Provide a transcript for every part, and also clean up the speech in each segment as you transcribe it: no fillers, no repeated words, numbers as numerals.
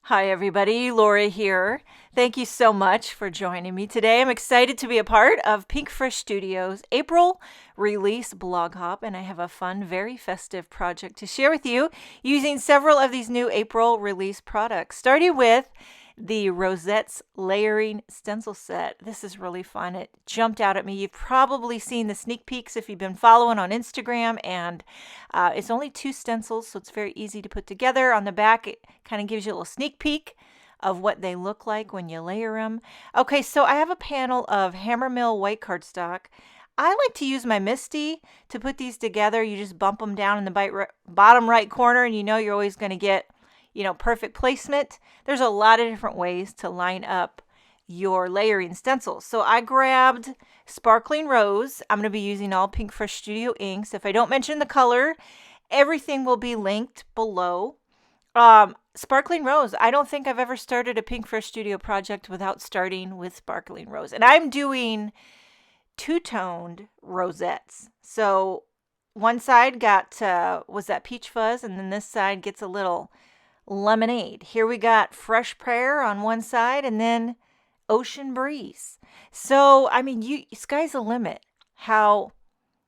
Hi everybody, Laura here. Thank you so much for joining me today. I'm excited to be a part of Pinkfresh Studio's April release blog hop, and I have a fun, very festive project to share with you using several of these new April release products, starting with the Rosettes layering stencil set. This is really fun. It jumped out at me. You've probably seen the sneak peeks if you've been following on Instagram, and it's only 2 stencils, so it's very easy to put together. On the back, it kind of gives you a little sneak peek of what they look like when you layer them. Okay, so I have a panel of Hammermill white cardstock. I like to use my Misty to put these together. You just bump them down in the bottom right corner, and you know you're always going to get perfect placement. There's a lot of different ways to line up your layering stencils. So I grabbed Sparkling Rose. I'm going to be using all Pinkfresh Studio inks. If I don't mention the color, everything will be linked below. Sparkling Rose. I don't think I've ever started a Pinkfresh Studio project without starting with Sparkling Rose. And I'm doing two-toned rosettes. So one side got, was that peach fuzz, and then this side gets a little lemonade. Here we got fresh pear on one side and then ocean breeze. So, I mean, sky's the limit how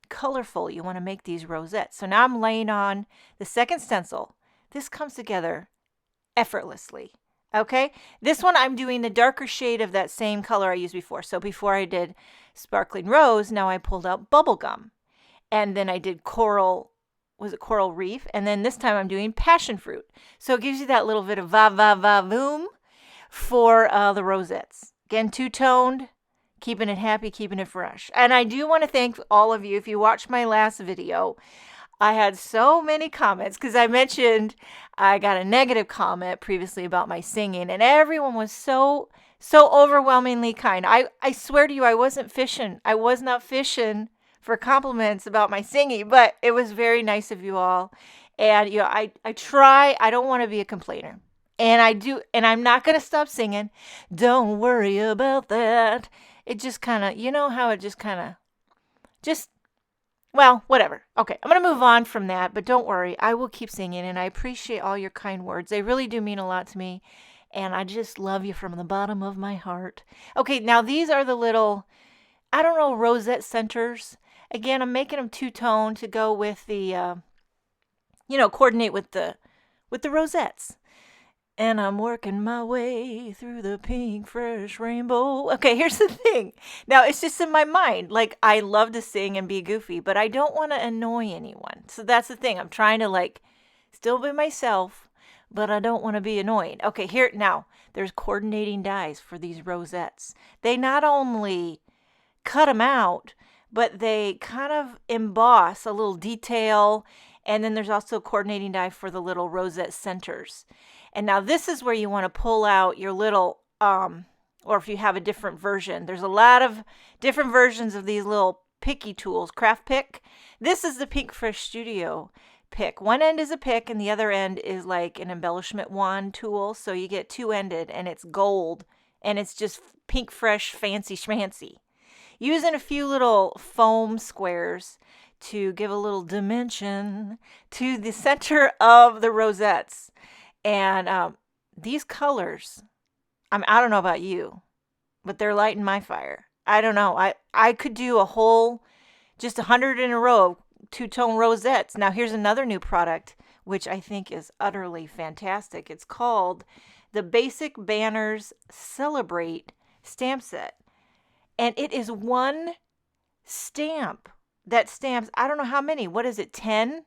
colorful you want to make these rosettes. So now I'm laying on the second stencil. This comes together effortlessly. Okay, this one I'm doing the darker shade of that same color I used before. So before I did Sparkling Rose, now I pulled out Bubblegum. And then I did Coral Reef? And then this time I'm doing Passion Fruit. So it gives you that little bit of va-va-va-voom for the rosettes. Again, two-toned, keeping it happy, keeping it fresh. And I do want to thank all of you. If you watched my last video, I had so many comments because I mentioned I got a negative comment previously about my singing, and everyone was so overwhelmingly kind. I swear to you, I wasn't fishing. I was not fishing for compliments about my singing, but it was very nice of you all. And I try. I don't want to be a complainer, and I do, and I'm not going to stop singing. Don't worry about that. It just kind of, how it just kind of, well, whatever. Okay, I'm going to move on from that, but don't worry. I will keep singing, and I appreciate all your kind words. They really do mean a lot to me, and I just love you from the bottom of my heart. Okay, now these are the little, I don't know, rosette centers. Again, I'm making them two-tone to go with the, coordinate with the rosettes. And I'm working my way through the pink, fresh rainbow. Okay, here's the thing. Now, it's just in my mind. Like, I love to sing and be goofy, but I don't want to annoy anyone. So that's the thing. I'm trying to, still be myself, but I don't want to be annoying. Okay, here, now, there's coordinating dies for these rosettes. They not only cut them out, but they kind of emboss a little detail. And then there's also coordinating die for the little rosette centers. And now this is where you want to pull out your little, or if you have a different version, there's a lot of different versions of these little picky tools, craft pick. This is the Pinkfresh Studio pick. One end is a pick and the other end is like an embellishment wand tool. So you get two-ended and it's gold and it's just Pinkfresh fancy schmancy. Using a few little foam squares to give a little dimension to the center of the rosettes. And these colors, I don't know about you, but they're lighting my fire. I don't know. I could do a whole, just 100 in a row of two-tone rosettes. Now here's another new product, which I think is utterly fantastic. It's called the Basic Banners Celebrate Stamp Set. And it is one stamp that stamps, I don't know how many. What is it, 10?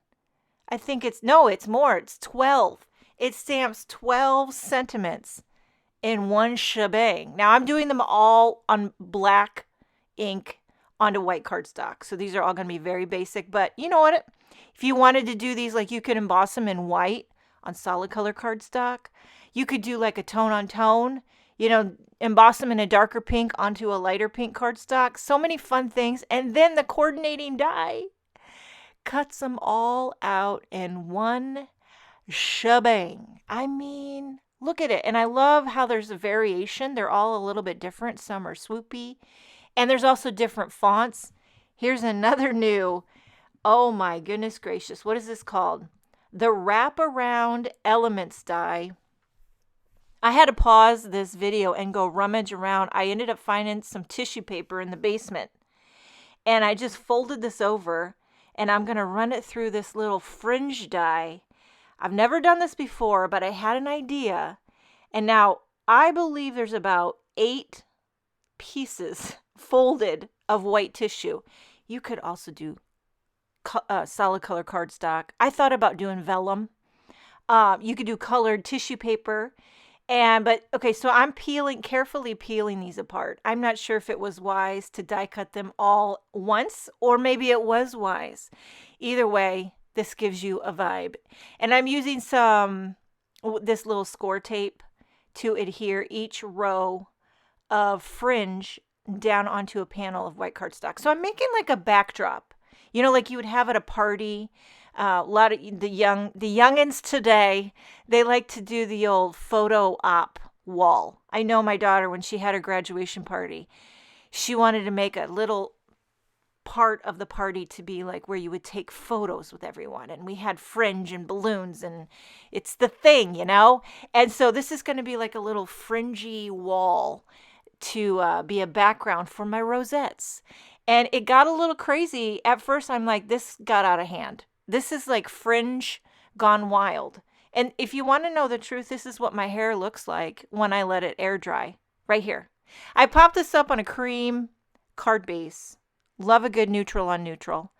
I think it's more. It's 12. It stamps 12 sentiments in one shebang. Now, I'm doing them all on black ink onto white cardstock. So these are all going to be very basic. But you know what? If you wanted to do these, you could emboss them in white on solid color cardstock. You could do a tone on tone, emboss them in a darker pink onto a lighter pink cardstock. So many fun things. And then the coordinating die cuts them all out in one shebang. I mean, look at it. And I love how there's a variation. They're all a little bit different. Some are swoopy. And there's also different fonts. Here's another new, oh my goodness gracious. What is this called? The Wraparound Elements die. I had to pause this video and go rummage around. I ended up finding some tissue paper in the basement. And I just folded this over, and I'm going to run it through this little fringe die. I've never done this before, but I had an idea. And now I believe there's about 8 pieces folded of white tissue. You could also do solid color cardstock. I thought about doing vellum. You could do colored tissue paper. But okay, so I'm carefully peeling these apart. I'm not sure if it was wise to die cut them all once, or maybe it was wise. Either way, this gives you a vibe. And I'm using this little score tape to adhere each row of fringe down onto a panel of white cardstock. So I'm making like a backdrop, like you would have at a party. A lot of the youngins today, they like to do the old photo op wall. I know my daughter, when she had her graduation party, she wanted to make a little part of the party to be like where you would take photos with everyone, and we had fringe and balloons, and it's the thing, and so this is going to be like a little fringy wall to be a background for my rosettes. And it got a little crazy. At first I'm like, this got out of hand. This is like fringe gone wild. And if you want to know the truth, this is what my hair looks like when I let it air dry. Right here. I popped this up on a cream card base. Love a good neutral on neutral.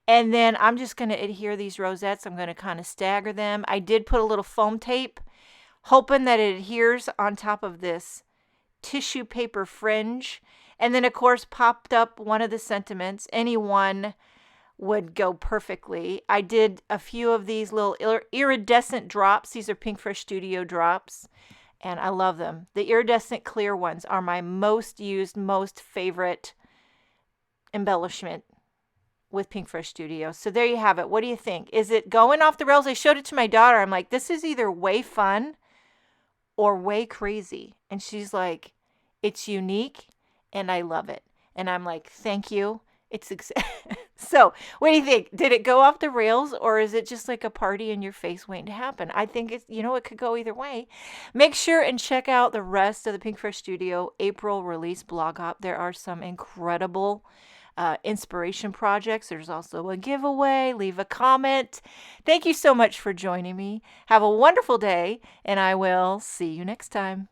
And then I'm just going to adhere these rosettes. I'm going to kind of stagger them. I did put a little foam tape, hoping that it adheres on top of this tissue paper fringe. And then, of course, popped up one of the sentiments. Any one would go perfectly. I did a few of these little iridescent drops. These are Pinkfresh Studio drops, and I love them. The iridescent clear ones are my most used, most favorite embellishment with Pinkfresh Studio. So there you have it. What do you think? Is it going off the rails? I showed it to my daughter. I'm like, this is either way fun or way crazy. And she's like, it's unique and I love it. And I'm like, thank you. So what do you think? Did it go off the rails, or is it just like a party in your face waiting to happen? I think it's, it could go either way. Make sure and check out the rest of the Pinkfresh Studio April release blog up. There are some incredible inspiration projects. There's also a giveaway. Leave a comment. Thank you so much for joining me. Have a wonderful day, and I will see you next time.